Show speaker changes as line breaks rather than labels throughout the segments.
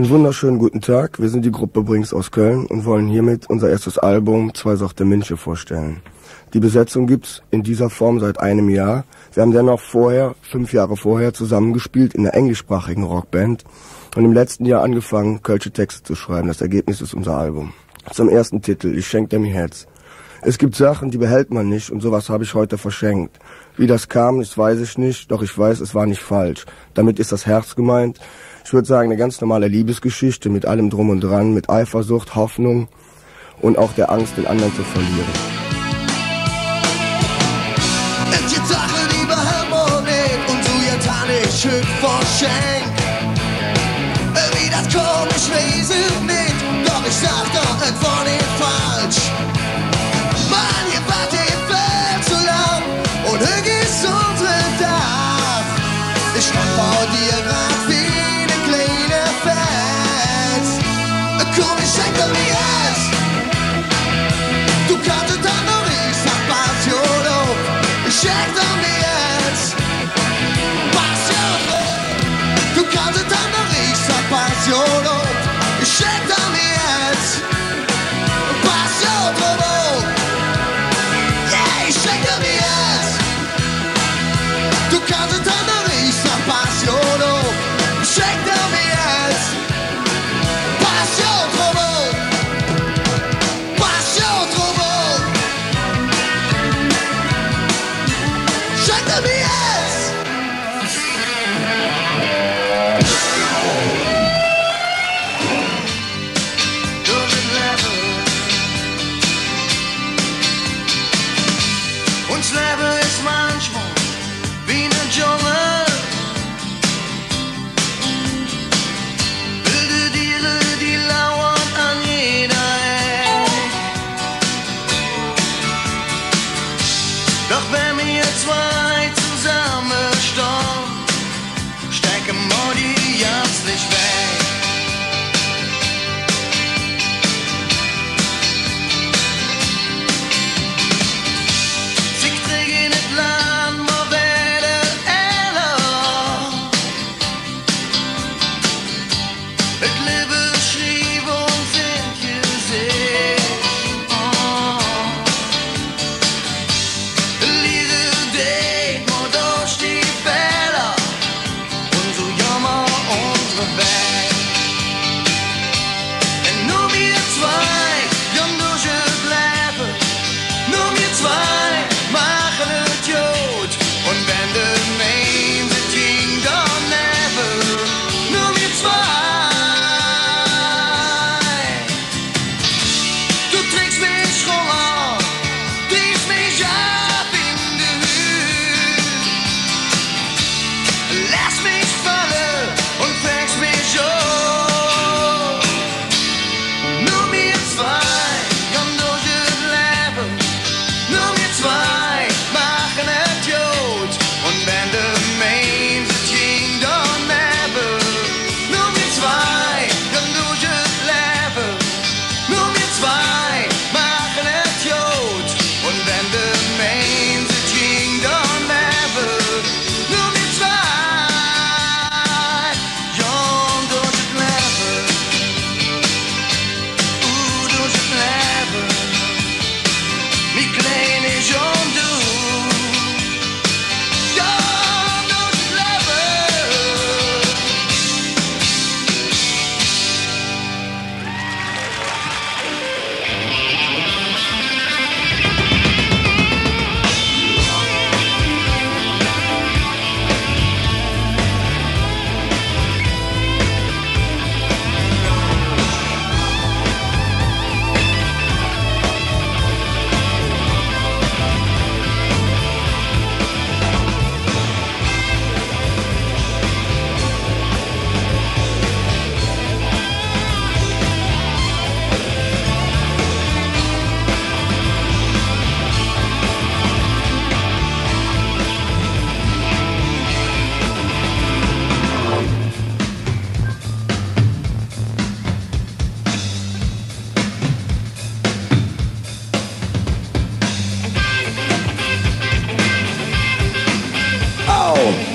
Einen wunderschönen guten Tag, wir sind die Gruppe Brings aus Köln und wollen hiermit unser erstes Album Zwei Sorte Minche vorstellen. Die Besetzung gibt's in dieser Form seit einem Jahr. Wir haben dennoch 5 Jahre vorher zusammengespielt in einer englischsprachigen Rockband und im letzten Jahr angefangen, kölsche Texte zu schreiben. Das Ergebnis ist unser Album. Zum ersten Titel, Ich schenk dir mi Herz. Es gibt Sachen, die behält man nicht und sowas habe ich heute verschenkt. Wie das kam, das weiß ich nicht, doch ich weiß, es war nicht falsch. Damit ist das Herz gemeint. Ich würde sagen, eine ganz normale Liebesgeschichte mit allem Drum und Dran, mit Eifersucht, Hoffnung und auch der Angst, den anderen zu verlieren.
Es gibt Sachen, die behält man nicht und du jetzt habe ich schön verschenkt. Wie das komisch weiß ich nicht, doch ich sag doch einfach nicht falsch. Mann, ihr wart viel zu lang und hier ist unsere Tag. Ich stand vor dir grad wie komm, ich schenk dir mi Herz. Du kannst dann noch nicht sagen Passion auf. Ich schenk dir mi Herz. Passion auf. Du kannst dann noch nicht sagen Passion auf. Ich schenk dir mi Herz. Passion auf. Yeah, ich schenk dir mi Herz. Du kannst dann noch nicht sagen Passion auf. Ich schenk dir mi Herz.
Uns Leben ist manchmal wie ein Dschungel. Wilde Tiere, die lauern an jeder Ecke. Doch wenn wir zwei zusammenstehen, stecken wir die jetzt nicht weg. Sie kriegen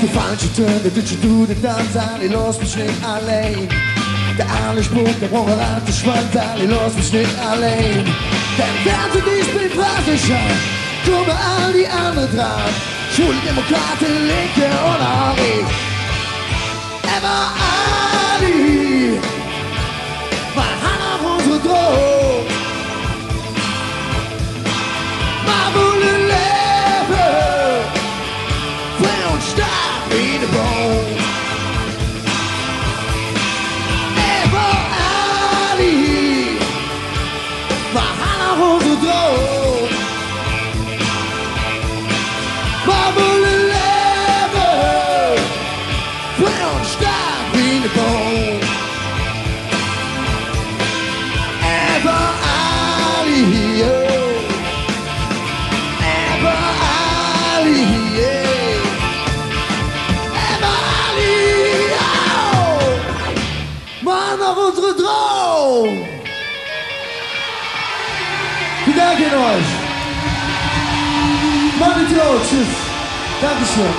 die falsche Töne, du Tanz, Ali, los mich nicht allein. Der alle Spruch, der provokative Schwanz, Ali, los mich nicht allein. Denn wer zu dies bin, was ich hab, kommen all die anderen dran. Schwule Demokraten, Linke und Ari. Ever Ali, weil Hand auf unsere Drohung. Marmule Leben, bring uns stark wie ne Baum. Ever Ali, weil Hand auf unsere Drohung. Marmule Leben, bring uns stark wie ne Baum. Ever Ali hier. Auf unsere Drohung! Wir danken euch! Monitor, tschüss! Dankeschön!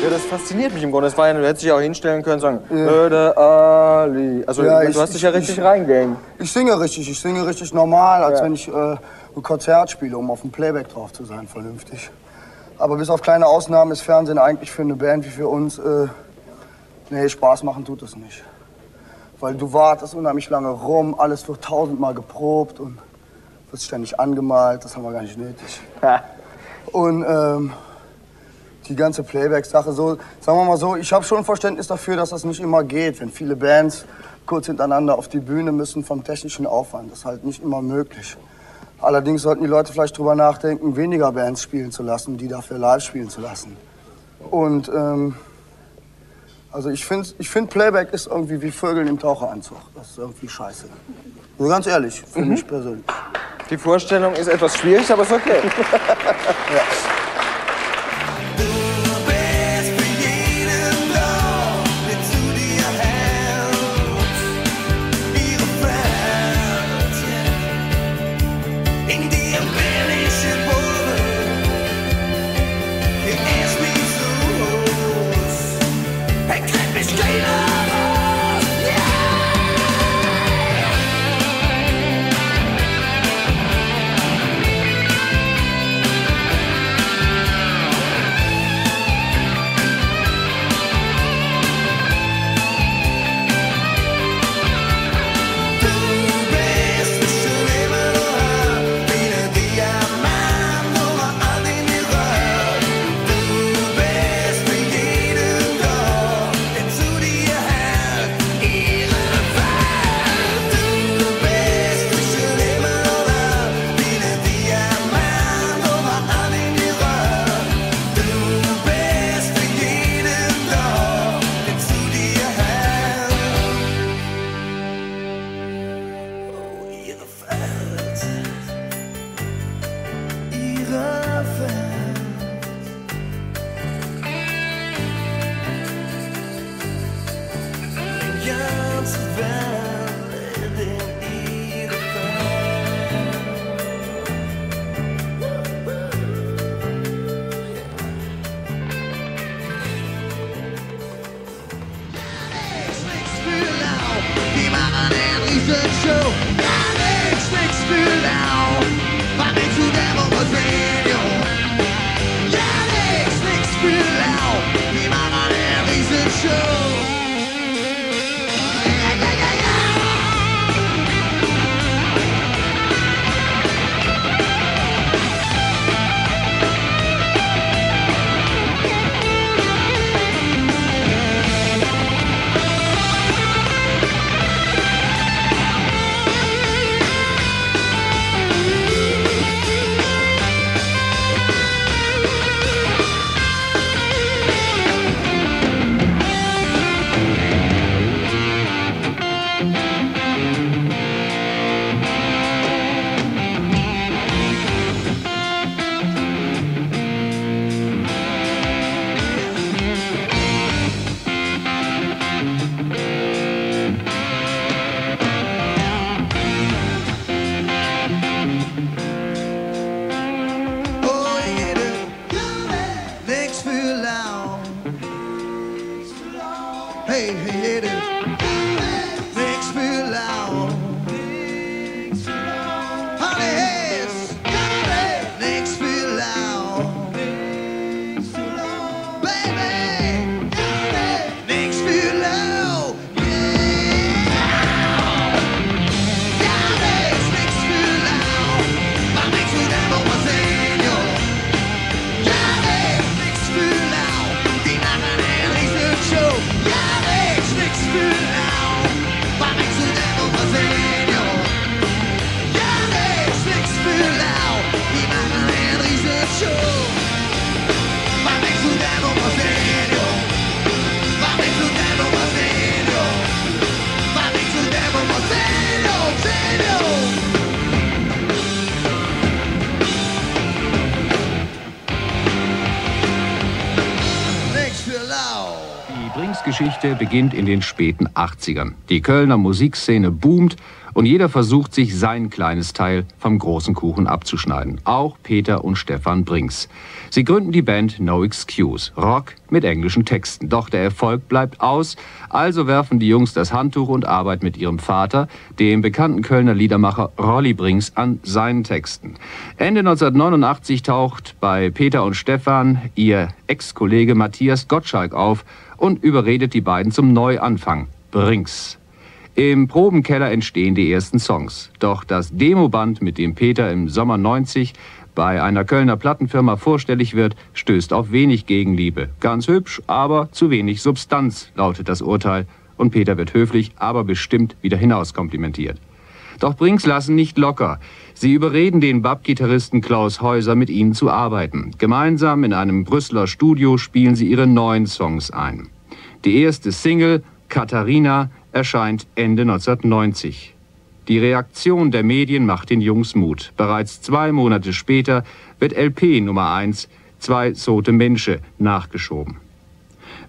Ja, das fasziniert mich im Grunde. Das war ja, du hättest dich auch hinstellen können und sagen, Würde Ali. Also,
Ja,
du hast dich ja richtig reingehängt.
Ich singe richtig normal, als wenn ich ein Konzert spiele, um auf dem Playback drauf zu sein, vernünftig. Aber bis auf kleine Ausnahmen ist Fernsehen eigentlich für eine Band wie für uns, nee, Spaß machen tut es nicht. Weil du wartest unheimlich lange rum, alles wird 1000-mal geprobt und wird ständig angemalt, das haben wir gar nicht nötig. Und die ganze Playback-Sache, so, sagen wir mal so, ich habe schon Verständnis dafür, dass das nicht immer geht, wenn viele Bands kurz hintereinander auf die Bühne müssen vom technischen Aufwand. Das ist halt nicht immer möglich. Allerdings sollten die Leute vielleicht drüber nachdenken, weniger Bands spielen zu lassen, die dafür live spielen zu lassen. Und also ich find Playback ist irgendwie wie Vögeln im Taucheranzug. Das ist irgendwie scheiße. Nur ganz ehrlich, für mich persönlich.
Die Vorstellung ist etwas schwierig, aber ist okay.
Ja.
Brings-Geschichte beginnt in den späten 80ern. Die Kölner Musikszene boomt und jeder versucht, sich sein kleines Teil vom großen Kuchen abzuschneiden. Auch Peter und Stefan Brings. Sie gründen die Band No Excuse. Rock mit englischen Texten. Doch der Erfolg bleibt aus. Also werfen die Jungs das Handtuch und arbeiten mit ihrem Vater, dem bekannten Kölner Liedermacher Rolli Brings, an seinen Texten. Ende 1989 taucht bei Peter und Stefan ihr Ex-Kollege Matthias Gottschalk auf und überredet die beiden zum Neuanfang. Brings. Im Probenkeller entstehen die ersten Songs. Doch das Demoband, mit dem Peter im Sommer 90 bei einer Kölner Plattenfirma vorstellig wird, stößt auf wenig Gegenliebe. Ganz hübsch, aber zu wenig Substanz, lautet das Urteil. Und Peter wird höflich, aber bestimmt wieder hinauskomplimentiert. Doch Brings lassen nicht locker. Sie überreden den Bab-Gitarristen Klaus Häuser, mit ihnen zu arbeiten. Gemeinsam in einem Brüsseler Studio spielen sie ihre neuen Songs ein. Die erste Single, Katharina, erscheint Ende 1990. Die Reaktion der Medien macht den Jungs Mut. Bereits 2 Monate später wird LP Nummer 1, 2 Sote Mensche, nachgeschoben.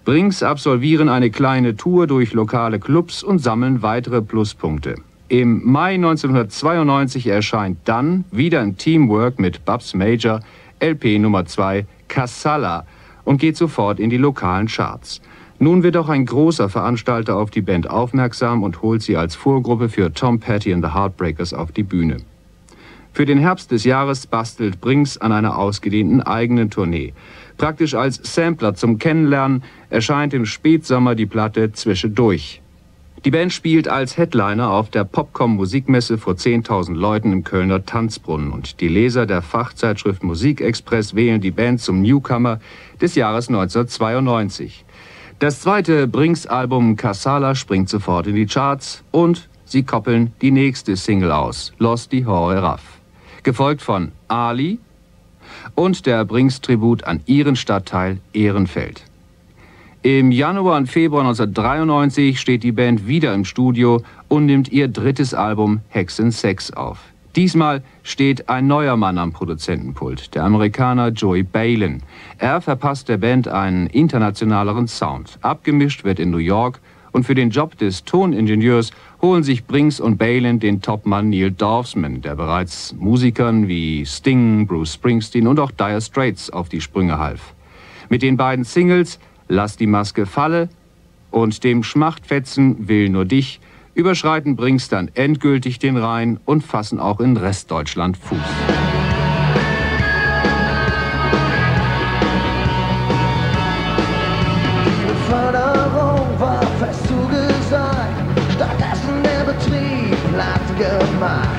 Brings absolvieren eine kleine Tour durch lokale Clubs und sammeln weitere Pluspunkte. Im Mai 1992 erscheint dann, wieder im Teamwork mit Babs Major, LP Nummer 2, Kassala, und geht sofort in die lokalen Charts. Nun wird auch ein großer Veranstalter auf die Band aufmerksam und holt sie als Vorgruppe für Tom Petty and the Heartbreakers auf die Bühne. Für den Herbst des Jahres bastelt Brings an einer ausgedehnten eigenen Tournee. Praktisch als Sampler zum Kennenlernen erscheint im Spätsommer die Platte Zwischendurch. Die Band spielt als Headliner auf der Popcom-Musikmesse vor 10.000 Leuten im Kölner Tanzbrunnen. Und die Leser der Fachzeitschrift Musikexpress wählen die Band zum Newcomer des Jahres 1992. Das zweite Brings-Album Kassala springt sofort in die Charts und sie koppeln die nächste Single aus, Los di Hoeraf. Gefolgt von Ali und der Brings-Tribut an ihren Stadtteil Ehrenfeld. Im Januar und Februar 1993 steht die Band wieder im Studio und nimmt ihr drittes Album Hexensex auf. Diesmal steht ein neuer Mann am Produzentenpult, der Amerikaner Joey Balin. Er verpasst der Band einen internationaleren Sound. Abgemischt wird in New York und für den Job des Toningenieurs holen sich Brings und Balin den Topmann Neil Dorfman, der bereits Musikern wie Sting, Bruce Springsteen und auch Dire Straits auf die Sprünge half. Mit den beiden Singles Lass die Maske falle und dem Schmachtfetzen Will nur dich überschreiten Brings dann endgültig den Rhein und fassen auch in Restdeutschland Fuß.
Die Förderung war fest zugesagt, stattdessen der Betrieb platt gemacht.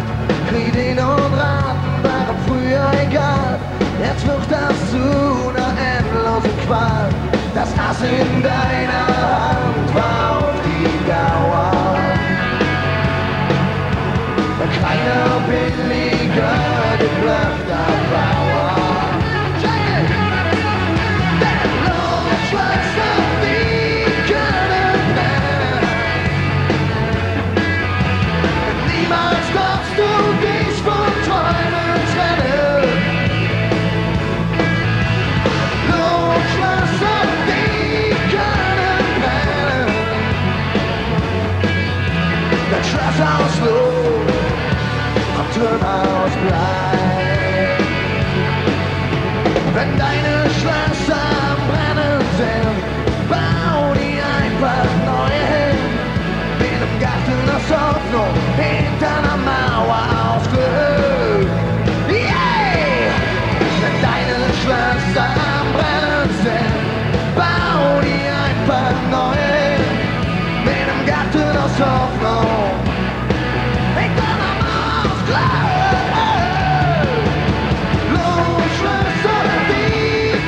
Kredit und Raten waren früher egal, jetzt wird das zu einer endlosen Qual. Das Ass in deiner Hand war auf die Dauer keiner billiger geblöffter Bauer. Der Luftschweißer, die können brennen. Niemals darfst du dich von Träumen trennen. Luftschweißer, die können brennen. Das Schloss aus Luft Turnhaus bleibt. Wenn deine Schlösser am Brennen sind, bau die einfach neu hin. In einem Garten aus Hoffnung, hinter einer Mauer ausgehöhlt. Yeah! Wenn deine Schlösser am Brennen sind, bau die einfach neu hin. In einem Garten aus Hoffnung. Luftschlösser, die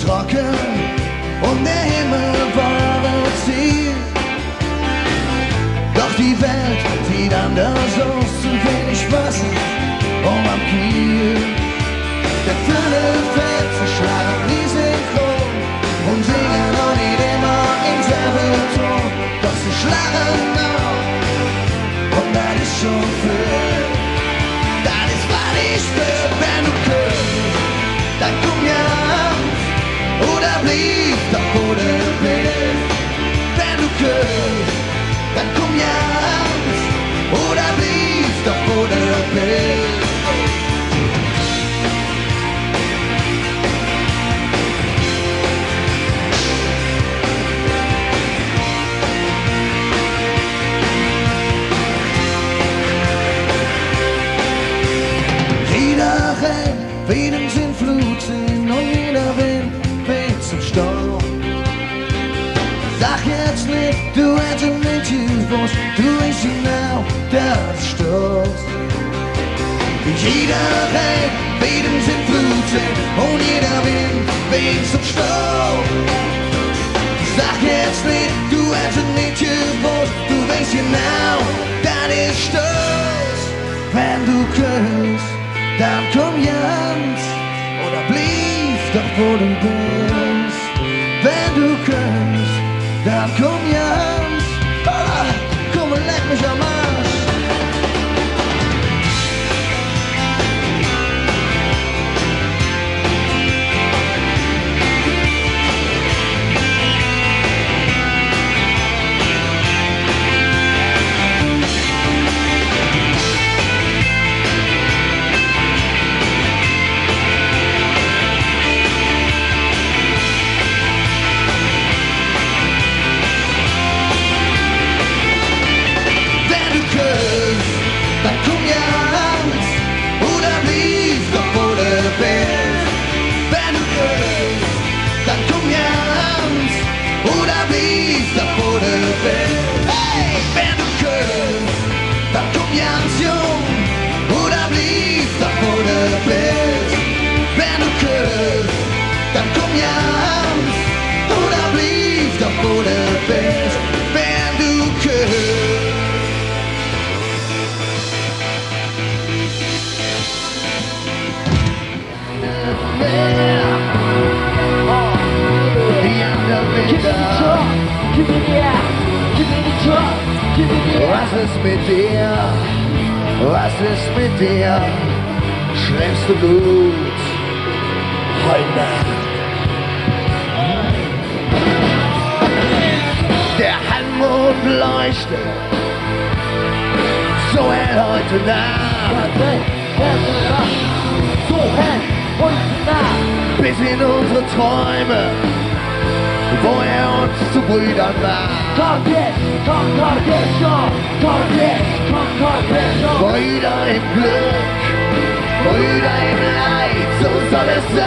trocken und der Himmel war Ziel. Doch die Welt sieht anders aus, zu wenig Wasser am Kiel. Der Fülle fällt zerschlagen wie synchron und singen auch nicht immer im selben Ton. Doch sie schlagen auf und das ist schon viel. Das ist, was ich will, wenn du kannst, dann komm ja raus oder blieb doch, wo du bist. Wenn du kannst, dann komm ja raus oder blieb doch, wo du bist. Wegen sind Fluten und jeder Wind weht zum Sturm. Sag jetzt nicht, du hättest nicht gewusst, du weißt genau, dass du stirbst. Jeder Regen, wegen sind Fluten und jeder Wind weht zum Sturm. Sag jetzt nicht, du hättest nicht gewusst, du weißt genau, dass du stirbst. Wenn du küsst, dann komm jetzt oder blieb doch, wo du bist. Wenn du kannst, dann komm jetzt oder komm und leck mich am Arsch. Was ist mit dir? Was ist mit dir? Schläfst du gut heute Nacht? Der Halbmond leuchtet so hell heute Nacht. So hell heute Nacht. Bis in unsere Träume, wo uns zu Brüdern macht. Brüder im Glück, Brüder im Leid, so soll es sein.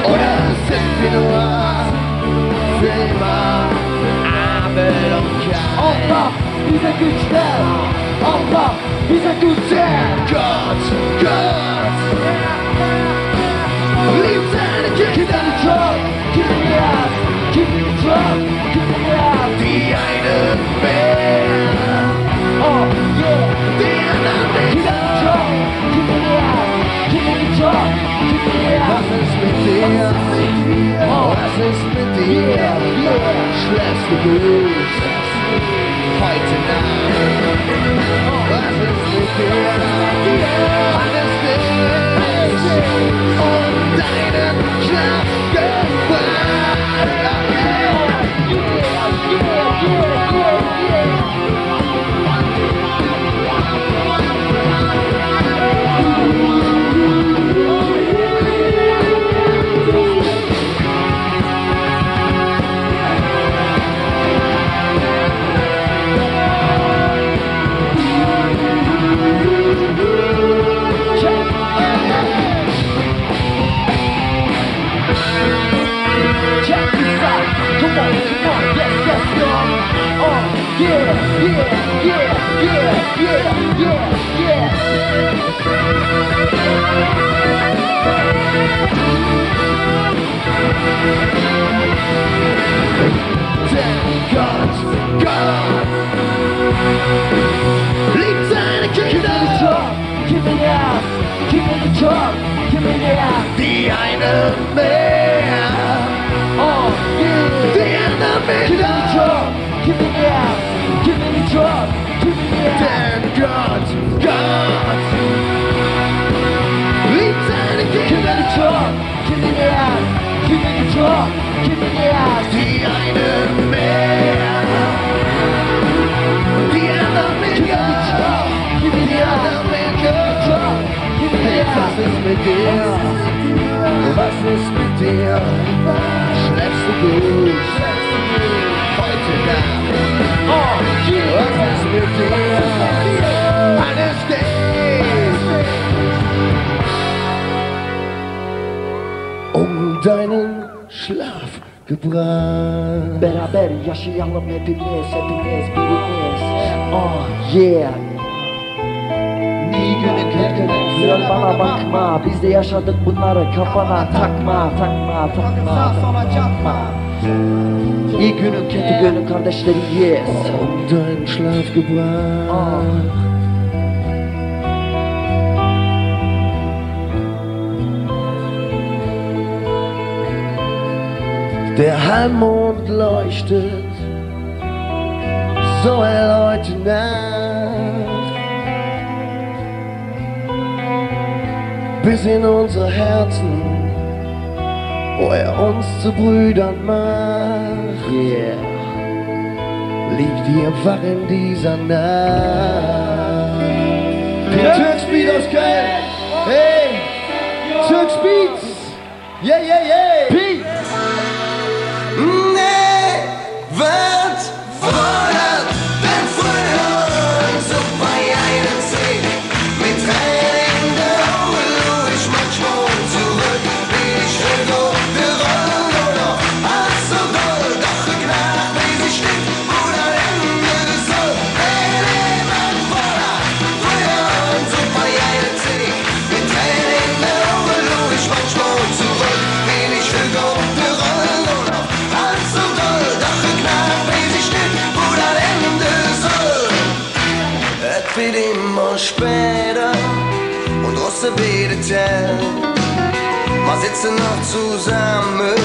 Oder sind wir nur für immer Abel und Kain? Wir sind gut schnell, aber wir sind gut sehr. Gott, liebt seine Kinder. Gib mir ab, gib mir ab, gib mir ab. Die eine mehr, oh yeah, die andere wieder. Gib mir ab, gib mir ab, gib mir ab. Was ist mit dir? Oh, was ist mit dir? Schläfst du gut heute Nacht? Was ist mit dir? Alles dich und deinen Schlafgewalt. Die eine mehr, oh yeah, die andere mehr. Give me the ass, give me the drug, give me the ass. Denn Gott liebt seine Kinder. Give me the drug, give me the ass, give me the drug, give me the ass. Die eine mehr, die andere mehr. Give me the andere mehr, give me the ass. Was ist mit dir? Was ist mit dir? Schläfst du gut? Heute Nacht. Oh, yeah. Was ist mit dir? Alles geht deinen Schlaf gebracht. Beraber yaşayalım hepimiz, hepimiz birimiz. Oh yeah. Diyor bana bakma, biz de yaşadık bunları, kafana takma, takma, takma, takma. İyi günün kötü günün kardeşleri, yes. Deinen Schlaf gebracht. Der Halbmond leuchtet so hell heute Nacht, bis in unsere Herzen, wo uns zu Brüdern macht. Yeah. Liegt ihr wach in dieser Nacht. Turks Beat aus Köln. Hey, Turks Beats. Yeah, yeah, yeah. Pete.
Wird fordert, denn früher so bei einem See mit Tränen in der Augen ruh ich manchmal zurück, wie ich irgendwo der Rolle oder als so doll, doch geknackt, wie sie steht, wo der Ende soll. Jemand fordert, früher so bei einem See mit Tränen in der Augen ruh ich manchmal zurück, wie ich irgendwo der Rolle oder als so doll, doch geknackt, wie sie steht, wo das Ende soll. Es wird immer später und Russe betet. Wir sitzen noch zusammen,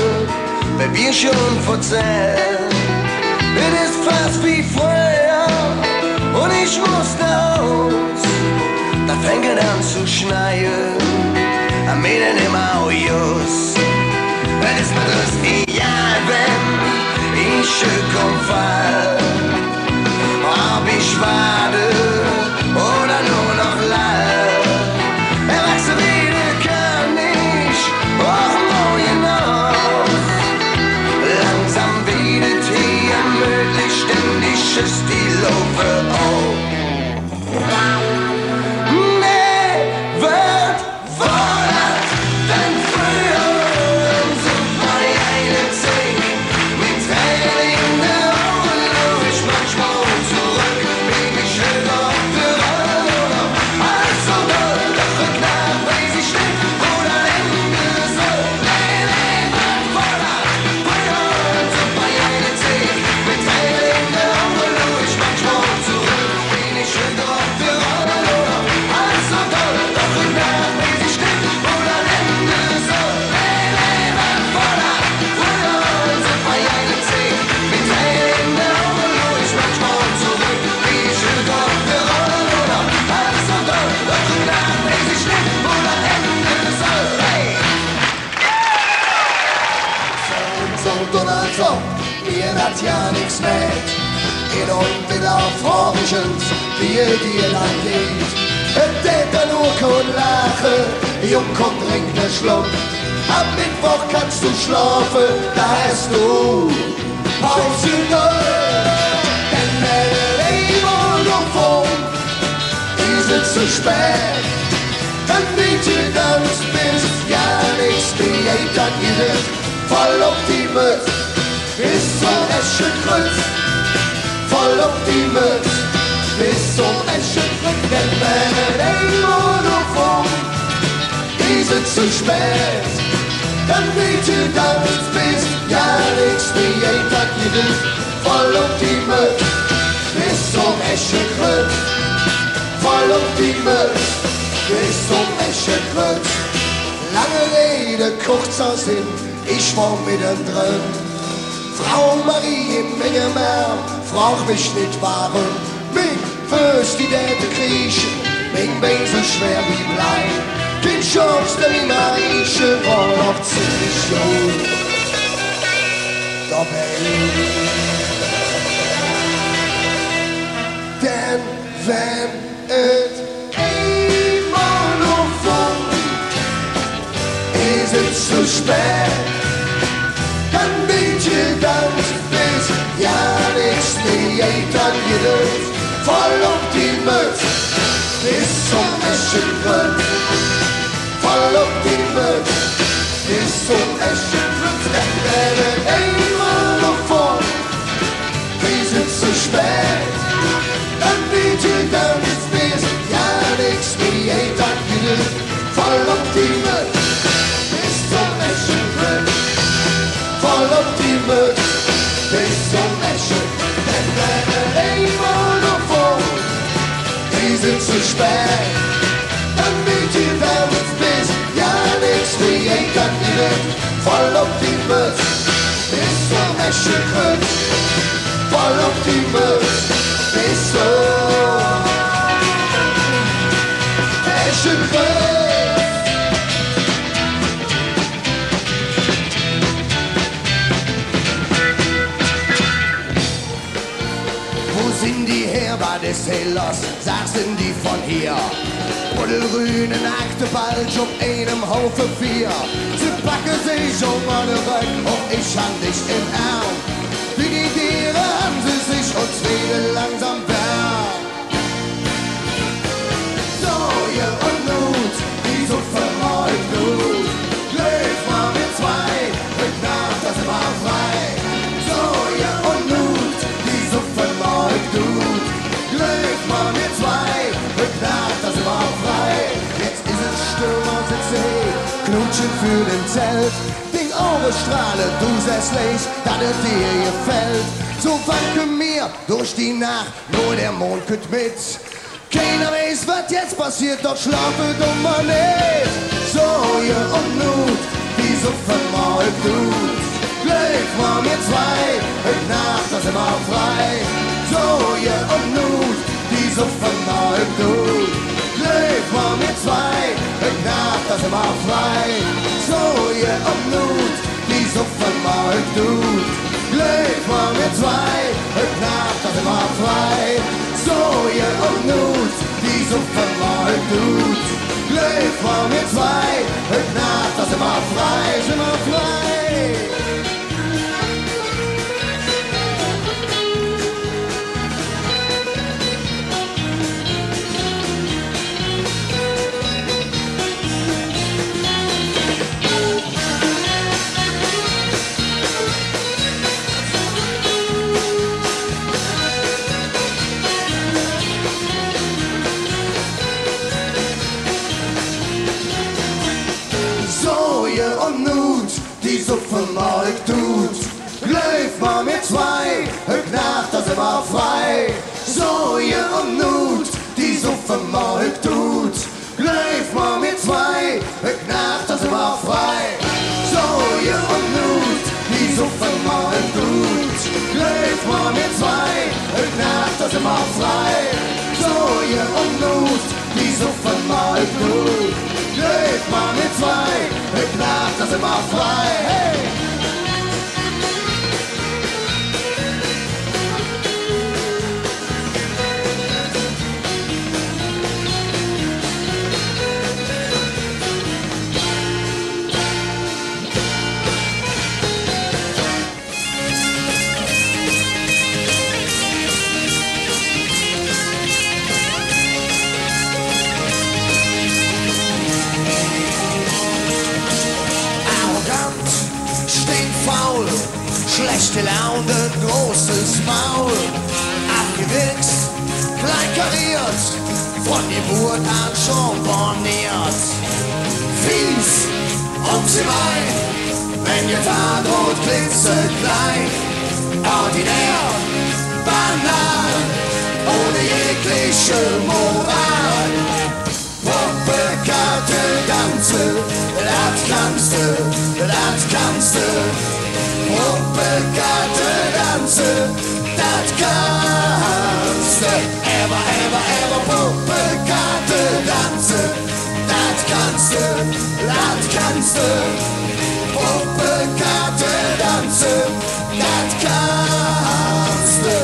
weil wir schon verzählen. Es ist fast wie früher und ich muss nach Haus. Da fängt es an zu schneien, am Mädchen im Aujus. Es ist mir das egal, wenn ich komm fall, ob ich warte oder nur noch lach. Erwachsen wieder kann ich, auch morgen noch. Langsam wieder hier möglich, ständig ist die Laufe auf. Nee, wird fordert, denn früher so bei einem See mit Tränen in der Augen ruh ich manchmal zurück, wie ich höre für alle als so doll, doch geknackt, wie sie steht, wo das Ende soll. Nee, wird fordert, früher so bei einem See mit Tränen in der Augen ruh ich manchmal zurück, wie ich höre für alle als so doll, doch geknackt, wie sie steht, wo das Ende soll. Nee, wird fordert, früher so bei einem See mit Tränen in der Augen ruh ich manchmal zurück, wie ich höre für alle als so doll, doch geknackt, wie sie steht, wo das Ende soll. Hey! So, mir hat ja nix mit. In und wieder forschend, wie dir dann geht. Der dann nur kann lachen, Jung kommt, trink ne Schluck. Am Mittwoch kannst du schlafen, da hast du Pause null. Denn wenn immer noch vor, ist es zu spät. Dann bietet das bis ja nichts wie dann jedes voll Optimus bis zum Eschenkrutz. Voll Optimus bis zum Eschenkrutz. Denn wenn immer noch vor, ist es zu spät. Dann bietet das bis ja nichts wie dann jedes voll Optimus bis zum Eschenkrutz. Voll Optimus bis zum Eschenkrutz. Lange Rede, kurzer Sinn, ich war mittendrin. Frau Marie im Mingemeer, frag mich nicht warum. Mich fürs die Däte kriechen, mich bin so schwer wie Blei. Kein Chance, denn die Marieche war noch ziemlich jung. Doch denn wenn es immer noch funkt, ist es zu spät. Dann bin ich ganz bis ja nichts mehr dann gelöst. Voll auf die Mütze bis zum Eschengrund. Voll auf die Mütze bis zum Eschengrund. Denn wenn es immer noch funkt, ist es zu spät. Dann bin ich ganz bis ja nichts mehr dann gelöst. Voll auf die Mütze bis zum Eschengrund. Voll auf die Mütze bis zum Eschen. Denn wenn er immer noch funkt, ist es zu spät. Dann bin ich damit bis ja nichts wie ich dann wieder. Voll auf die Mütze bis zum Eschen. Voll auf die Mütze bis zum Eschen. Sind die her, war des Hellers, saßen die von hier. Buddelgrüne nackte bald um einem Haufe vier. Sie packen sich um meine Rücken und ich hand dich im Arm. Wie die Tiere haben sie sich uns reden langsam fern. So, ihr Unnut, die so vermalt gut. Lebt mal mit zwei, mit Nacht, das war frei. So, ihr Unnut, die so vermalt gut. Lebt mal mit zwei, mit Nacht, das war frei. Jetzt ist es Sturm aus der See, knutschen für den Zelt. Ding eure Strahle, du sässlich, dass es dir gefällt. So wanke mir durch die Nacht, nur der Mond kütt mit. Keiner weiß, was jetzt passiert, doch schlafe dummer nicht. So, ihr Unnut, die so vermalt gut. Lebt mal mit zwei, mit Nacht, das immer frei. So, ihr Unnut, die so vermalt gut. Lebt mal mit zwei, mit Nacht, das immer frei. So, ihr Unnut, die so vermalt gut. Lebt mal mit zwei, mit Nacht, das immer frei. So, ihr Unnut, die so vermalt gut. Lebt mal mit zwei, mit Nacht, das immer frei, immer frei. Unnut, die so vermalt tut. Läuft mal mit zwei, heute Nacht, das immer frei. So, ihr Unnut, die so vermalt tut. Läuft mal mit zwei, heute Nacht, das immer frei. So, ihr Unnut, die so vermalt tut. Läuft mal mit zwei, heute Nacht, das immer frei. So, ihr Unnut, die so vermalt tut. Lebt mal mit zwei, mit Nacht, das immer frei, hey! Schlechte Laune, großes Maul, abgewichst, klein kariert, von Geburt an schon borniert. Fies, sie Wein, wenn ihr Tatort klitzeklein, ordinär, banal, ohne jegliche Moral. Puppe, Karte, Ganze, kannst du. Puppekarte tanzen, das kannst du. Ever, Puppekarte tanzen, das kannst du. Puppekarte tanzen, das kannst du.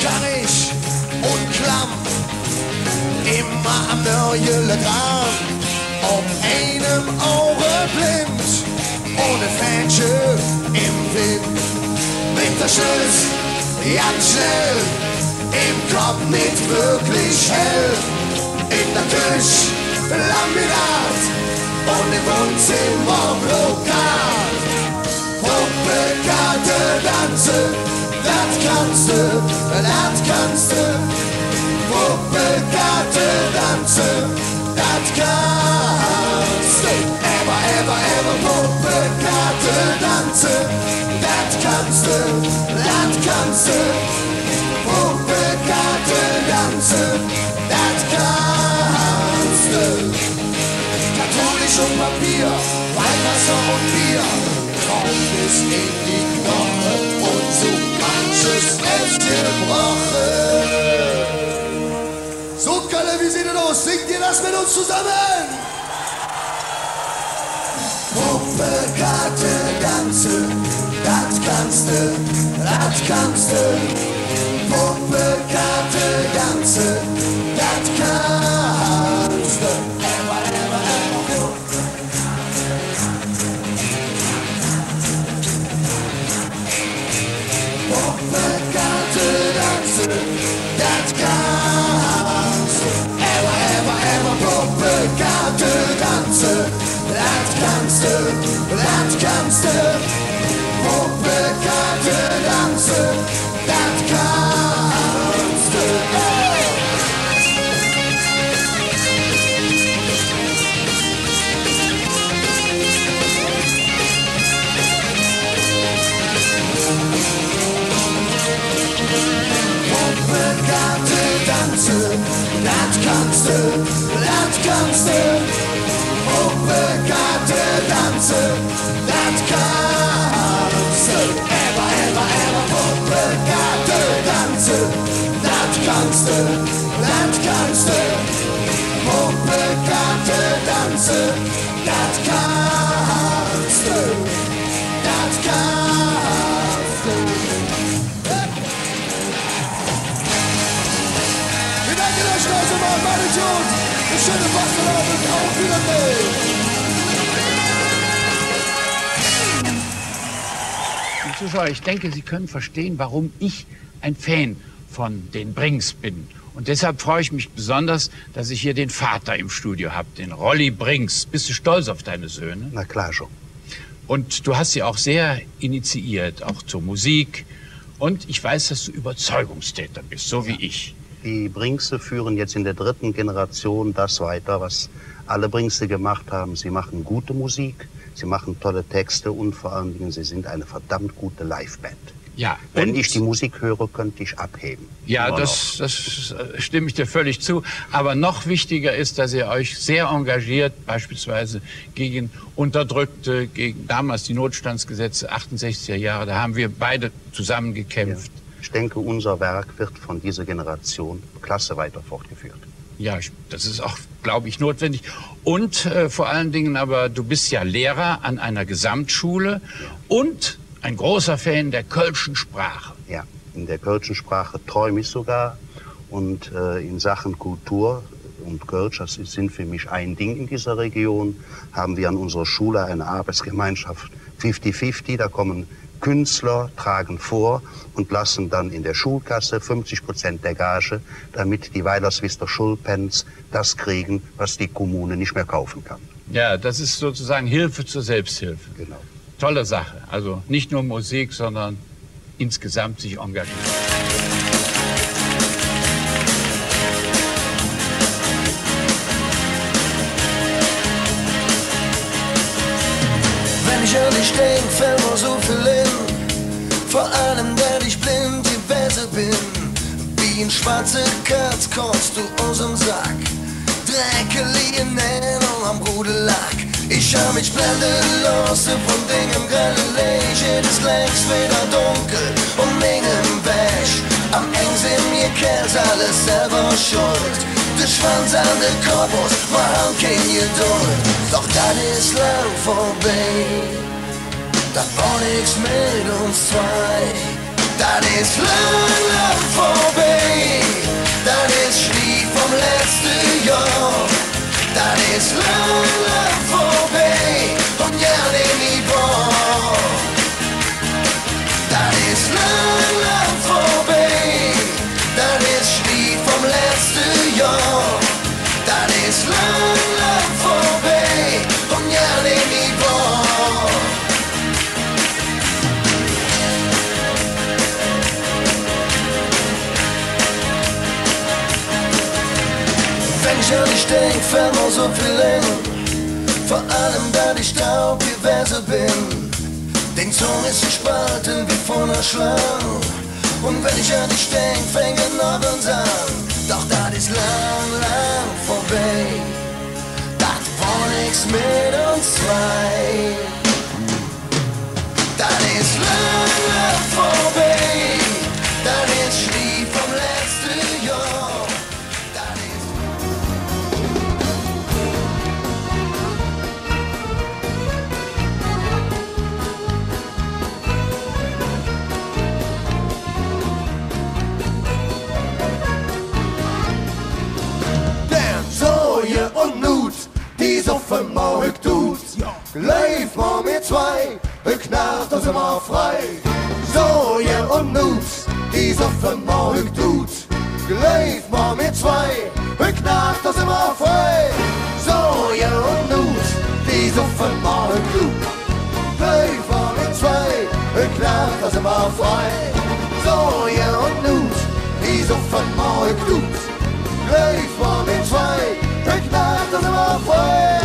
Kann ich und klamm, immer am neuen Gramm, auf einem Auge blind, ohne Fähnchen im Wind. Mit der Schluss, ganz schnell, im Kopf nicht wirklich hell. In der Küche, Laminat und im Wohnzimmer Brokat. Puppekarte tanzen, das kannst du. Puppekarte tanzen, das kannst du. Ever, Puppekarte tanzen, das kannst du. Puppekarte tanzen, das kannst du. Katholisch und Papier, Weihwasser und Bier, drauf bis in die Knoche und so manches ist gebrochen. So, Kalle, wie sieht es aus? Singt ihr das mit uns zusammen? Puppekarte tanzen, das kannst du. Puppekarte tanzen, das kannst du. Ever. Puppekarte tanzen, das kannst du. Ever, Puppekarte tanzen, das kannst du. Puppekarte tanzen, das kannst du. Puppekarte tanzen, das kannst du. Puppekarte tanzen, das kannst du. Ever, Puppekarte tanzen, das kannst du. Puppekarte tanzen, das kannst du. Wir danken euch, Leute, mal meine Tod. Eine schöne Bastelabend, auf Wiedersehen.
Zuschauer, ich denke, Sie können verstehen, warum ich ein Fan von den Brings bin. Und deshalb freue ich mich besonders, dass ich hier den Vater im Studio habe, den Rolli Brings. Bist du stolz auf deine Söhne?
Na klar schon.
Und du hast sie auch sehr initiiert, auch zur Musik. Und ich weiß, dass du Überzeugungstäter bist, so wie ich.
Die Bringse führen jetzt in der 3. Generation das weiter, was alle Bringse gemacht haben. Sie machen gute Musik, sie machen tolle Texte und vor allen Dingen, sie sind eine verdammt gute Liveband.
Ja,
wenn ich die Musik höre, könnte ich abheben.
Ja, das stimme ich dir völlig zu. Aber noch wichtiger ist, dass ihr euch sehr engagiert, beispielsweise gegen Unterdrückte, gegen damals die Notstandsgesetze 68er Jahre. Da haben wir beide zusammen gekämpft.
Ja. Ich denke, unser Werk wird von dieser Generation klasse weiter fortgeführt.
Ja, das ist auch, glaube ich, notwendig. Und vor allen Dingen aber, du bist ja Lehrer an einer Gesamtschule und ein großer Fan der kölschen Sprache.
Ja, in der kölschen Sprache träume ich sogar. Und in Sachen Kultur und Kölsch, das sind für mich ein Ding in dieser Region, haben wir an unserer Schule eine Arbeitsgemeinschaft 50-50. Da kommen Künstler, tragen vor und lassen dann in der Schulkasse 50% der Gage, damit die Weilerswister Schulpens das kriegen, was die Kommune nicht mehr kaufen kann.
Ja, das ist sozusagen Hilfe zur Selbsthilfe.
Genau.
Tolle Sache. Also nicht nur Musik, sondern insgesamt sich engagieren.
Wenn ich an dich denk, fällt mir so viel hin. Vor allem, der ich blind gewesen bin. Wie ein schwarzer Katz kommst du aus dem Sack. Dreckige Nähne am Bruderlack.
Ich hab mich blenden lassen von Dingen grellen Licht. Es ist längst wieder dunkel und Dingen weg. Am eng sind mir Kerls alles selber schuld. Der Schwanz an den Korpus, wir haben kein Geduld. Doch das ist lang vorbei. Das war nix mit uns zwei. Das ist lang, lang vorbei. Das ist Schlief vom letzten Jahr. Das ist lang, lang vorbei. Und ja, nehm ich wahr. Das ist lang, lang vorbei. Das ist Schlief vom letzten Jahr. Das ist lang, lang vorbei. Und ja, nehm ich wahr. Wenn ich an dich denk, fällt mir so viel länger. Vor allem, da ich Staub gewesen bin. Den Zunge ist gespalten wie von einer Schlange. Und wenn ich an dich denk, fängt noch uns an. Doch das ist lang, lang vorbei. Das war nix mit uns zwei. Das ist lang, lang vorbei. Das ist Schlief vom letzten Jahr.
Und Nut, die so vermauert tut. Leif mal mir zwei, beknarrt uns immer frei. Soja und Nut, die so vermauert tut. Leif mal mir zwei, beknarrt uns immer frei. Soja und Nut, die so vermauert tut. Leif mal mir zwei, beknarrt uns immer frei. Soja und Nut, die so vermauert tut. Leif mal mir zwei, beknarrt uns immer frei.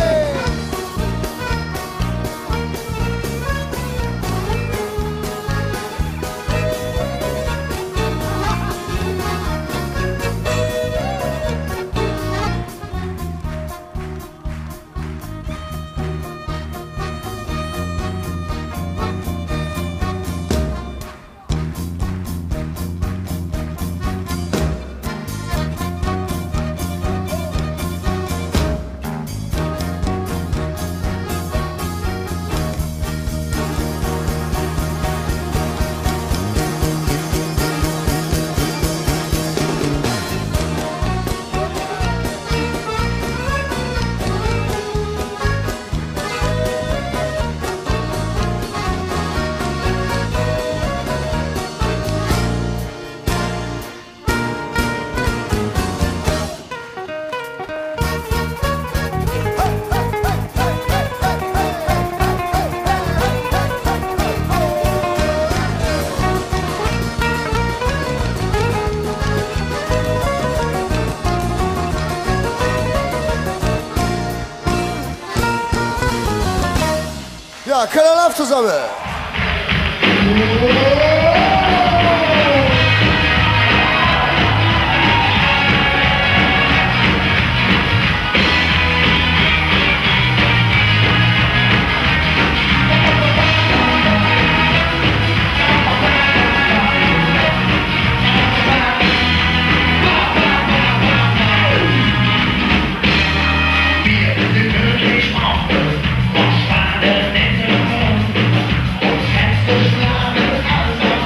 Ja, Kölner Lauf zusammen.
Was war denn nicht so? Und kannst du schlafen, also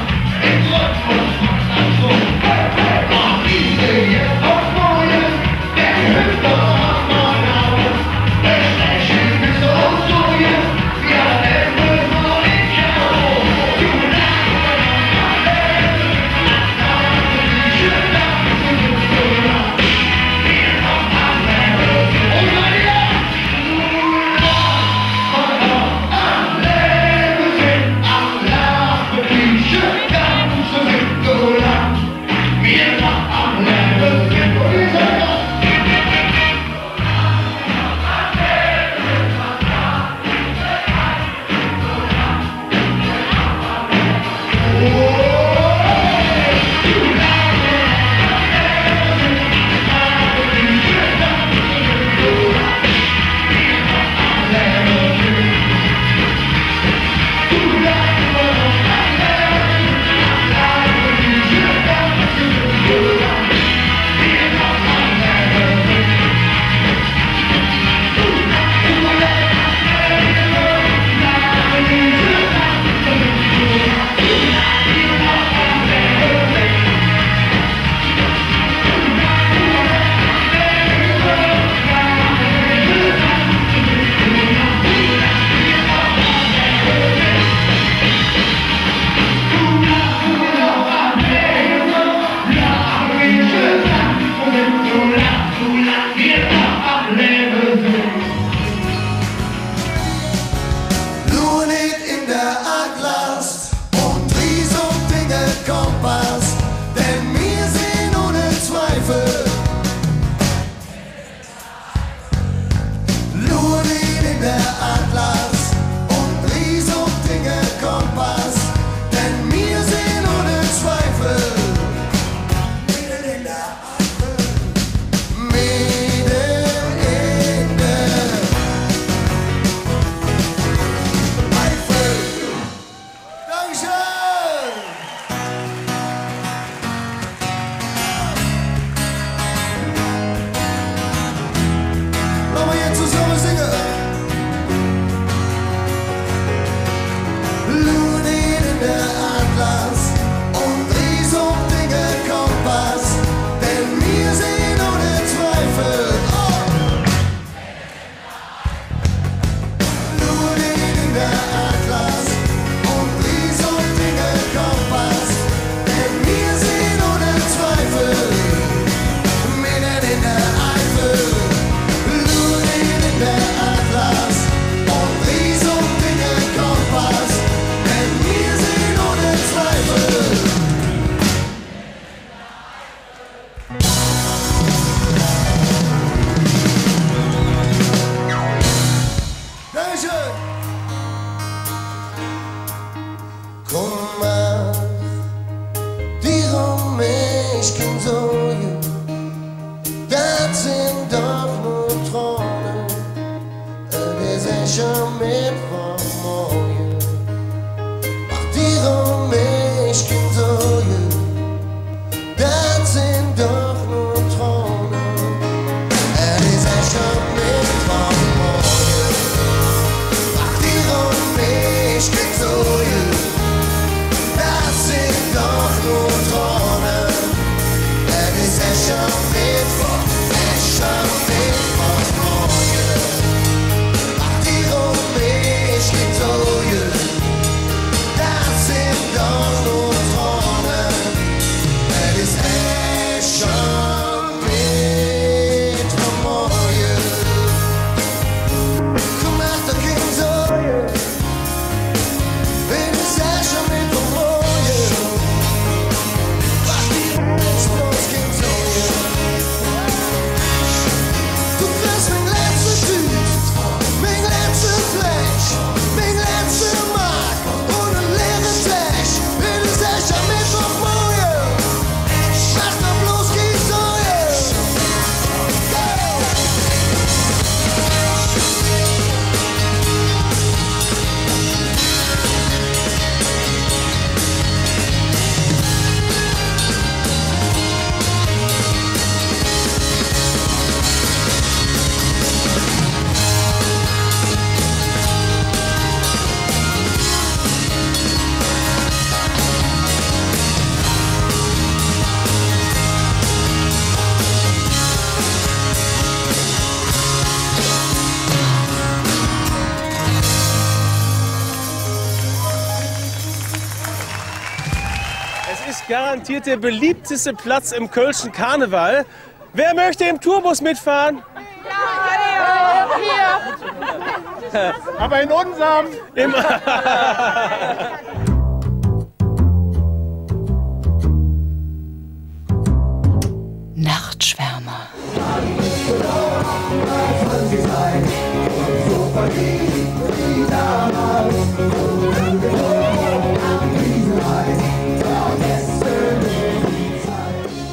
ist schon Mittwochmorgen. Macht ihre Milch kein Sorge, das sind doch nur Träume. Es ist schon Mittwochmorgen. Macht ihre Milch kein Sorge, das sind doch nur Träume. Es ist schon Mittwoch, es ist schon Mittwochmorgen. Macht ihre Milch kein Sorge, das sind doch nur Träume. Es ist echt schon Mittwochmorgen. Komm, mach doch keine Sorge, es ist echt schon Mittwochmorgen. Mach die Milch bloß keine Sorge. Du kriegst mein letztes Tüt, mein letztes Blech, mein letzte Mark und ein leeres Blech. Es ist echt schon Mittwochmorgen. Mach doch bloß keine Sorge.
Es ist garantiert der beliebteste Platz im Kölschen Karneval. Wer möchte im Tourbus mitfahren?
Aber in unserem.
Nachtschwärmer.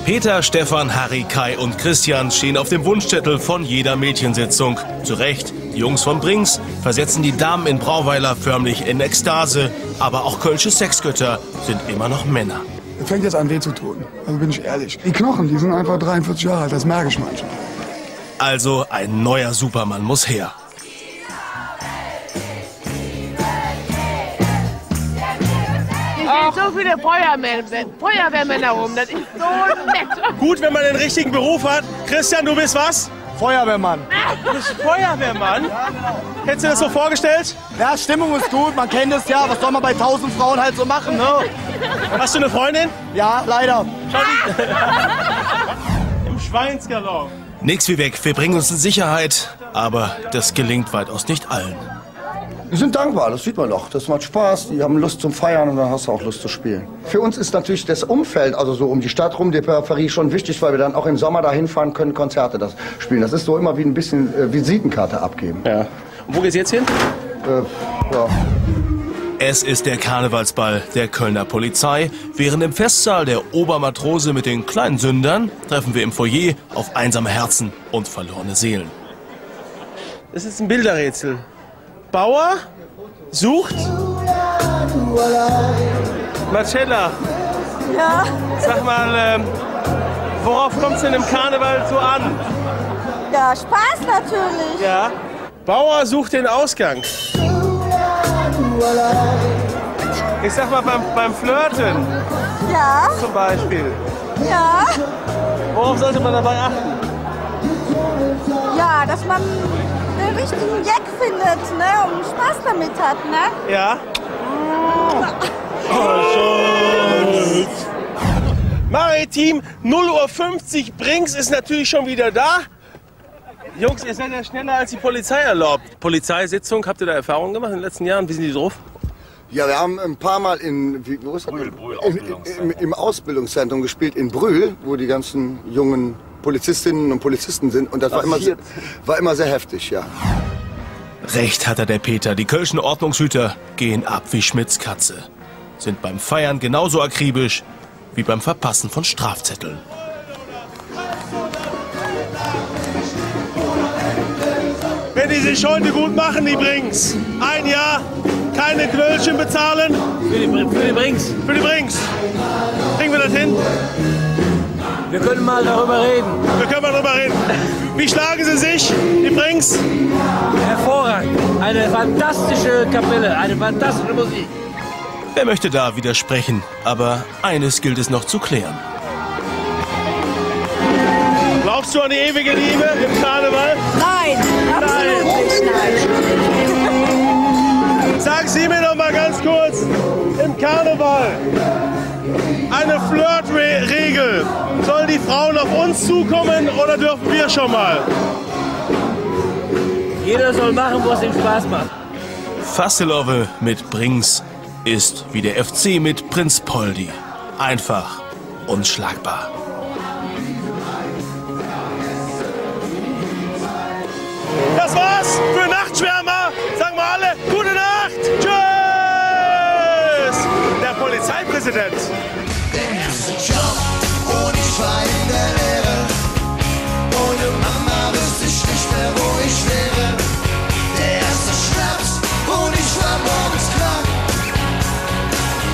Peter, Stefan, Harry, Kai und Christian stehen auf dem Wunschzettel von jeder Mädchensitzung. Zu Recht, die Jungs von Brinks versetzen die Damen in Brauweiler förmlich in Ekstase. Aber auch kölsche Sexgötter sind immer noch Männer.
Es fängt jetzt an weh zu tun, also bin ich ehrlich. Die Knochen, die sind einfach 43 Jahre alt, das merke ich manchmal.
Also ein neuer Supermann muss her.
Hier sind so viele Feuerwehrmänner rum, das ist so nett.
Gut, wenn man den richtigen Beruf hat. Christian, du bist was?
Feuerwehrmann.
Du bist Feuerwehrmann? Hättest du dir das so vorgestellt?
Ja, Stimmung ist gut, man kennt es ja. Was soll man bei 1000 Frauen halt so machen, ne?
Hast du eine Freundin?
Ja, leider.
Im Schweinsgalopp.
Nix wie weg, wir bringen uns in Sicherheit. Aber das gelingt weitaus nicht allen.
Die sind dankbar, das sieht man doch. Das macht Spaß, die haben Lust zum Feiern und dann hast du auch Lust zu spielen. Für uns ist natürlich das Umfeld, also so um die Stadt rum, die Peripherie schon wichtig, weil wir dann auch im Sommer dahin fahren können, Konzerte das spielen. Das ist so immer wie ein bisschen Visitenkarte abgeben.
Ja. Und wo geht's jetzt hin?
Ja.
Es ist der Karnevalsball der Kölner Polizei. Während im Festsaal der Obermatrose mit den kleinen Sündern treffen wir im Foyer auf einsame Herzen und verlorene Seelen.
Das ist ein Bilderrätsel. Bauer sucht Marcella.
Ja.
Sag mal, worauf kommt es denn im Karneval so an?
Ja, Spaß natürlich.
Ja. Bauer sucht den Ausgang. Ich sag mal beim Flirten.
Ja.
Zum Beispiel.
Ja.
Worauf sollte man dabei achten?
Ja, dass man den richtigen Jack findet, ne? Und Spaß damit hat, ne?
Ja. Oh, Maritim, 0:50 Uhr, Brinks ist natürlich schon wieder da. Jungs, ihr seid ja schneller als die Polizei erlaubt. Polizeisitzung, habt ihr da Erfahrungen gemacht in den letzten Jahren? Wie sind die drauf?
Ja, wir haben ein paar Mal im Ausbildungszentrum gespielt in Brühl, wo die ganzen jungen Polizistinnen und Polizisten sind. Und das war immer sehr heftig, ja.
Recht hat der Peter. Die kölschen Ordnungshüter gehen ab wie Schmidts Katze. Sind beim Feiern genauso akribisch wie beim Verpassen von Strafzetteln.
Wenn die die sich heute gut machen, die Brings. Ein Jahr, keine Knöllchen bezahlen.
Für die Brings.
Für die Brings. Kriegen wir das hin?
Wir können mal darüber reden.
Wir können mal darüber reden. Wie schlagen Sie sich, die Brings?
Hervorragend. Eine fantastische Kapelle, eine fantastische Musik.
Wer möchte da widersprechen? Aber eines gilt es noch zu klären.
Glaubst du an die ewige Liebe im Karneval?
Nein, absolut nicht, nein.
Sag Sie mir doch mal ganz kurz, im Karneval, eine Flirtregel. Sollen die Frauen auf uns zukommen oder dürfen wir schon mal?
Jeder soll machen, wo es ihm Spaß macht.
Fasselove mit Brings ist wie der FC mit Prinz Poldi. Einfach unschlagbar.
Das war's für Nachtschwärmer. Sagen wir alle, gute Nacht. Tschüss. Der Polizeipräsident.
Der erste Job und ich war in der Lehre. Ohne Mama wüsste ich nicht mehr, wo ich wäre. Der erste Schnaps und ich war morgens krank.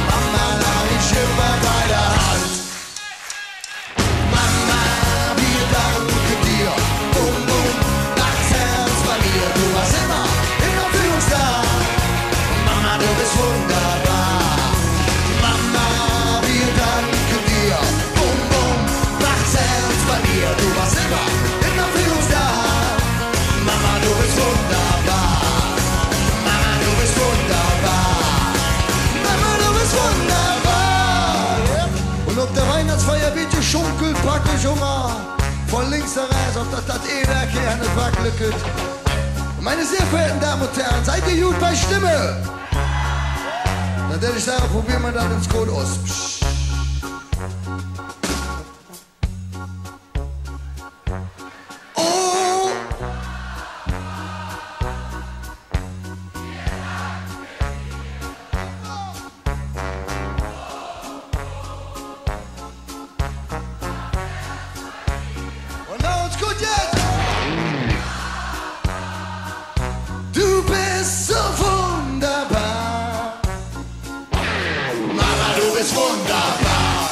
Mama nahm ich immer bei der Hand. Mama, wir danken dir. Bum, bum, Nachtherz bei mir. Du warst immer für uns da. Mama, du bist wunderbar. Mama, wir danken dir. Bum, bum, Nachtherz bei mir. Du warst immer für uns da. Mama, du bist wunderbar. Mama, du bist wunderbar. Mama, du bist wunderbar. Und ob der Weihnachtsfeier bitte schunkelt, praktisch Hunger. Von links nach rechts, auf das Eder gerne wackelt. Meine sehr verehrten Damen und Herren, seid ihr gut bei Stimme? Dann werde ich sagen, probieren wir dann ins Code aus. Oh! Und na uns gut jetzt! Du bist so wunderbar. Mama, du bist wunderbar.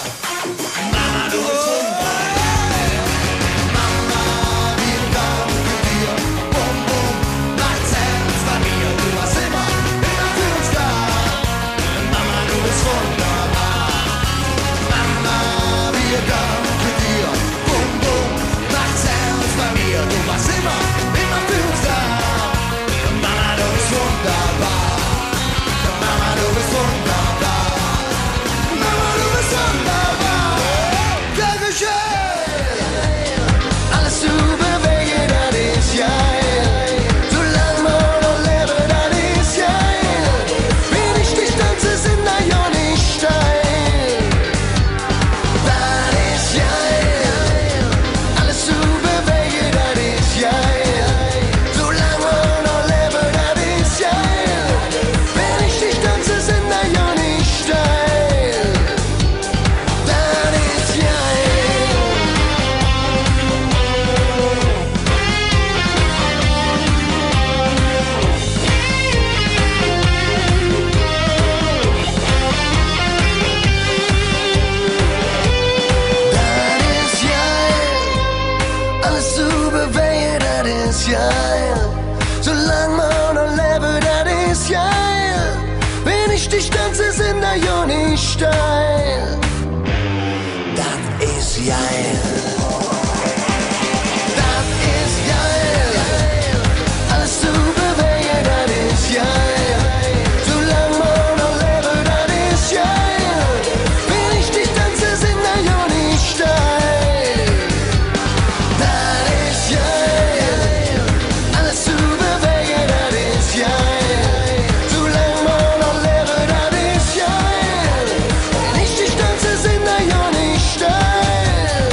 Mama, du bist wunderbar. Mama, wir danken dir. Bum, bum, Nachtherz bei mir. Du warst immer für uns da. Mama, du bist wunderbar. Mama, wir danken dir. Bum, bum, Nachtherz bei mir. Du warst immer für uns da. Mama, du bist wunderbar. Mama, du bist wunderbar. Mama, du bist wunderbar. Dankeschön. Alles zu bewegen, das ist geil. Solange man noch lebe, das ist geil. Wenn ich dich tanze, sind da ja nicht steil. Das ist geil. Alles zu bewegen, das ist geil. Solange man noch lebe, das ist geil. Wenn ich dich tanze, sind da ja nicht steil. Das ist geil. Das ist geil. Alles zu bewegen, das ist geil. Solange man noch lebe, das ist geil. Wenn ich dich tanze, sind da ja nicht steil. Das ist geil. Das ist geil. Alles zu bewegen, das ist geil. Solange man noch lebe, das ist geil. Wenn ich dich tanze, sind da ja nicht steil. Das ist geil. Alles zu bewegen, das ist geil. Solange man noch lebe, das ist geil. Wenn ich dich tanze, sind da ja nicht steil.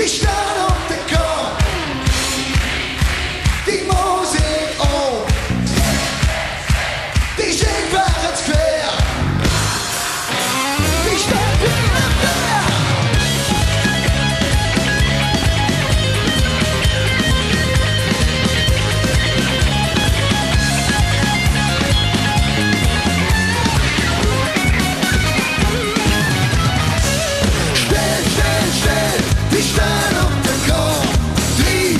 die Stadt auf den Kopf, die Musik auf, die Schicht waren quer, die Stadt wieder fair. Die Stadt auf den Kopf, die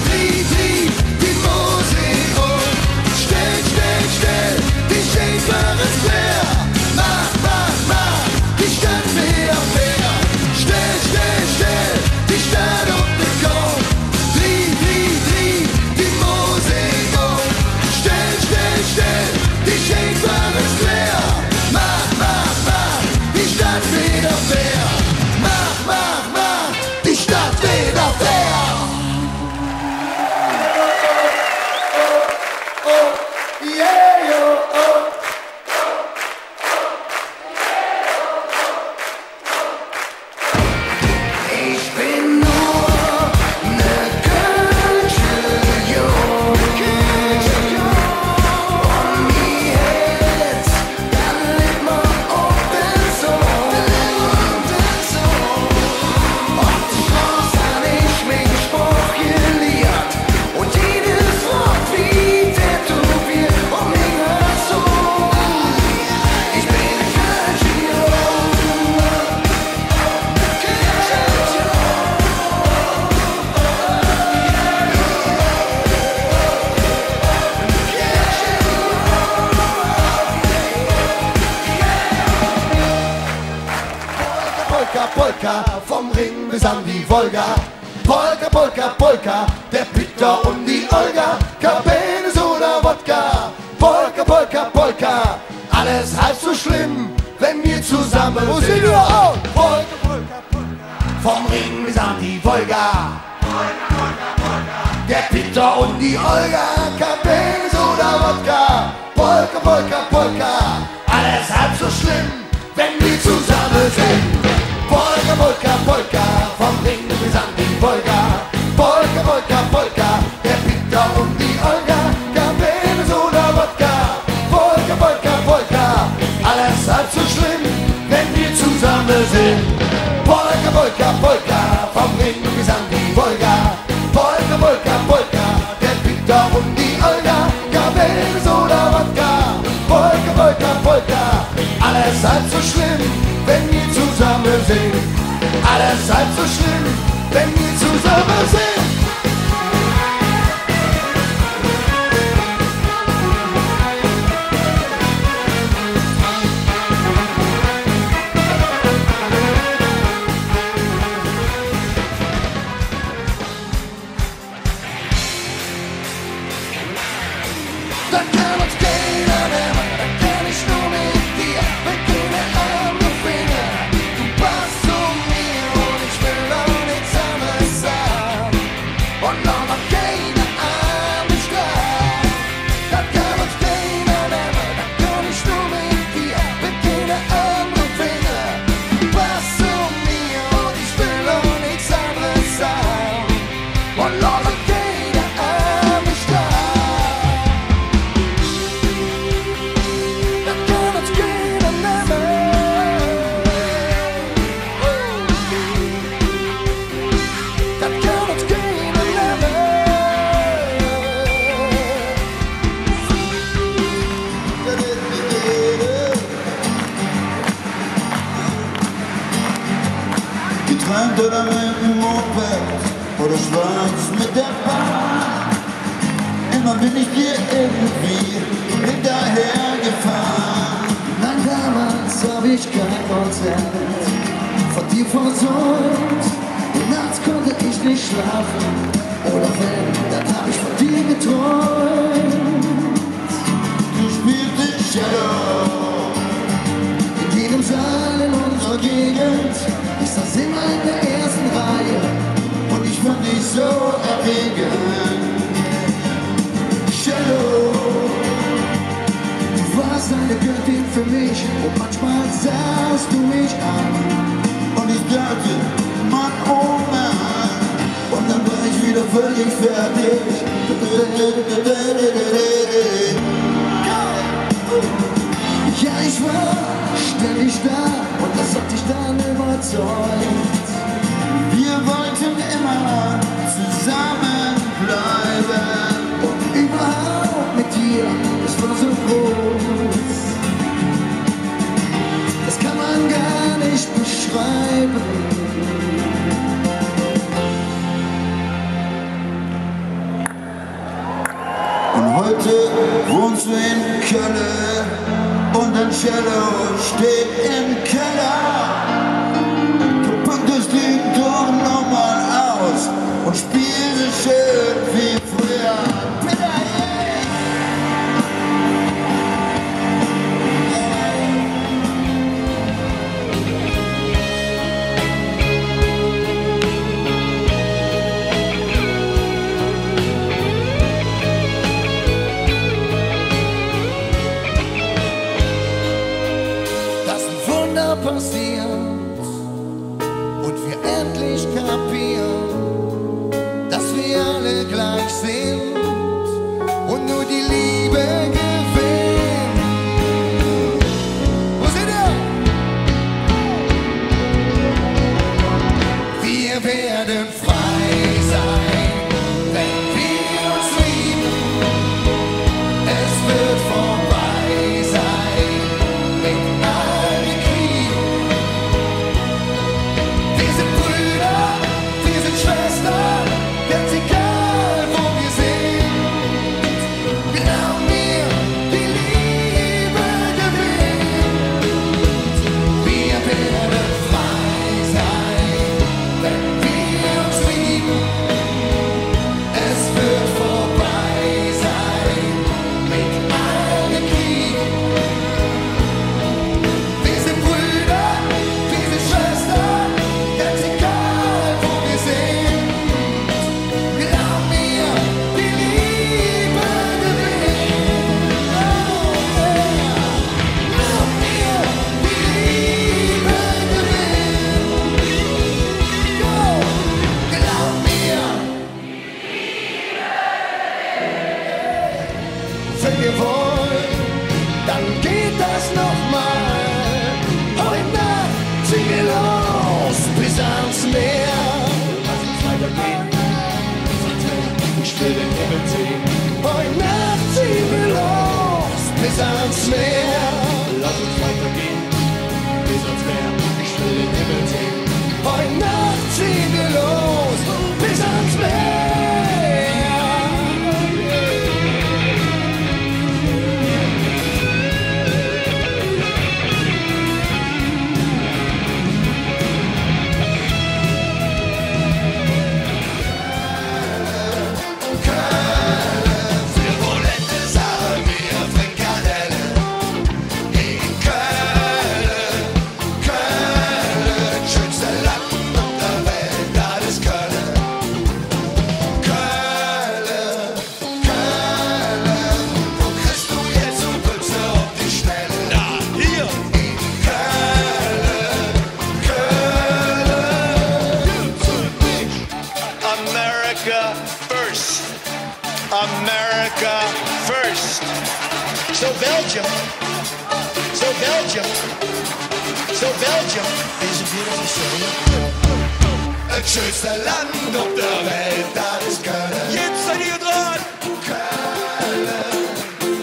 Musik auf. Still, die Schäfer ist quer. Mach, die Stadt wieder fair. Still, die Stadt auf den Kopf, die Musik auf. Still, die Schäfer ist quer. Mach, die Stadt wieder fair. Mach, die Stadt wieder fair. Yeah, yo, Ich bin nur ne Kölsche Junge. Und mir jetzt, dann lebt man auf den Sohn. Auf die Straße hab ich mich Spruch gelehrt. Und jedes Wort wie tätowiert. Und mir hört so. Ich bin ein Kölsche Junge. Polka, Polka, vom Ring bis an die Wolga. Polka, Polka, Polka, der Peter und die Olga. Cabernet oder Wodka. Polka, Polka, Polka, alles halb so schlimm, wenn wir zusammen sind. Wo sind wir auch? Polka, Polka, Polka, vom Ring bis an die Wolga. Der Peter und die Olga. Cabernet oder Wodka. Polka, Polka, Polka, alles halb so schlimm, wenn wir zusammen sind. Polka, Polka, Polka, vom Ring bis an die Wolga. Polka, Polka, Polka, der Peter und die Olga. Cabernet oder Wodka. Polka, Polka, Polka, alles halb so schlimm, wenn wir zusammen sind. Polka, Polka, Polka, vom Ring bis an die Wolga. Polka, Polka, Polka, der Peter und die Olga. Cabernet oder Wodka. Polka, Polka, Polka, alles halb so schlimm, wenn wir zusammen sind. Alles halb so schlimm, wenn wir zusammen sind. Da kann uns keiner nehmen, da kann ich nur mit dir. Mit keine andere Finger, du passt zu mir und ich will auch nichts anderes sagen. Und noch mal keine andere Straße. Da kann uns keiner nehmen, da kann ich nur mit dir. Mit keine andere Finger, du passt zu mir und ich will auch nichts anderes sagen. Und noch mal keine andere Straße.
Geträumt oder mit dem Moped oder schwarz mit der Bahn. Immer bin ich dir irgendwie hinterher gefahren.
Nein, damals hab ich kein Konzert von dir versäumt. Und nachts konnte ich nicht schlafen. Oder wenn, dann hab ich von dir geträumt.
Du spielst Shadow
in jedem Saal in unserer Gegend. Ich saß immer in der ersten Reihe
und ich fand dich so erregend.
Shadow, du warst eine Göttin für mich und manchmal sahst du mich an.
Und ich dachte, Mann, oh Mann, völlig fertig. Ja, ich war ständig da und das hat dich dann überzeugt. Wir wollten immer zusammenbleiben und überhaupt mit dir, das war so groß. Das kann man gar nicht beschreiben. Und heute wohnst du in Köln und ein Cello steht im Keller. Du packst das Ding doch nochmal aus und spielst es schön wie früher.
Passiert und wir endlich kapieren, dass wir alle gleich sind und nur die Liebe gewinnt. Wo seid ihr? Wir werden frei sein, wenn wir uns lieben. Es wird vorbei sein mit allen Kriegen. Wir sind Brüder, wir sind Schwestern, ganz egal wo wir sind. Glaub mir, die Liebe gewinnt. Wir werden frei sein, wenn wir uns lieben. Es wird vorbei sein mit allen Kriegen. Wir sind Brüder, wir sind Schwestern, ganz egal wo wir sind. Glaub mir, die Liebe gewinnt. Glaub mir, die Liebe gewinnt. Glaub mir. Wenn wir wollen, dann geht das nochmal. Heute Nacht ziehen wir los bis ans Meer. Lass uns weitergehen, ich will den Himmel sehen. Heute Nacht ziehen wir los bis ans Meer. Lass uns weitergehen, bis ans Meer, ich will den Himmel sehen. Heute Nacht ziehen wir los bis ans Meer.
America first. America first. So Belgium. So Belgium. So Belgium is a beautiful city. Het schönste Land op der Welt, dat is Köln. Jetzt seid ihr dran. Köln,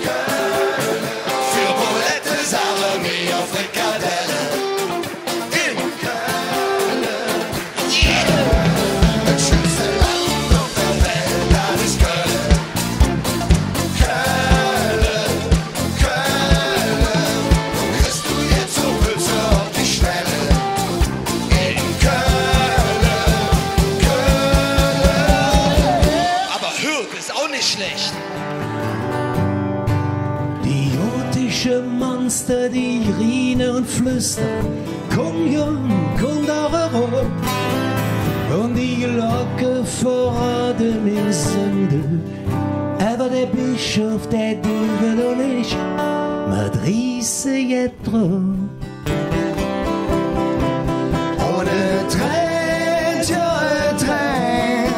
Köln. Für Bulette, Salami auf Frikadelle. In Köln. Yeah. Het schönste Land op der Welt, dat is Köln. Köln, Köln. Kriegst du jetzt so Pülse auf die Schnelle. In Köln, Köln. Aber Hürth ist auch nicht schlecht.
Die jotischen Monster, die rienen und flüstern, komm jung, komm da rum. Und die Glocke verraten im Sünde, aber der Bischof, der duldet und ich, Madrise Jetro. Ohne Tränt, ja, Tränt,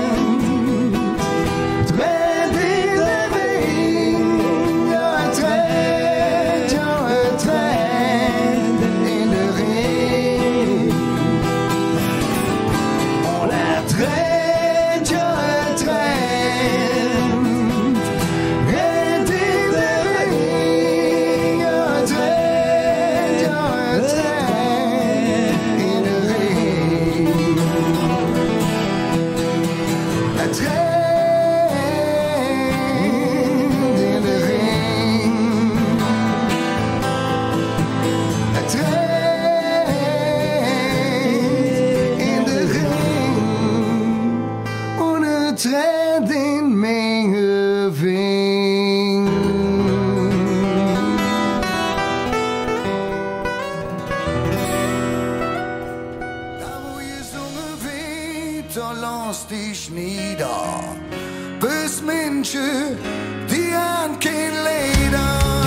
Tränen in Menge Wind. Da wo ihr Summe weht, da lass dich nieder. Bis Menschen, die haben kein Leder.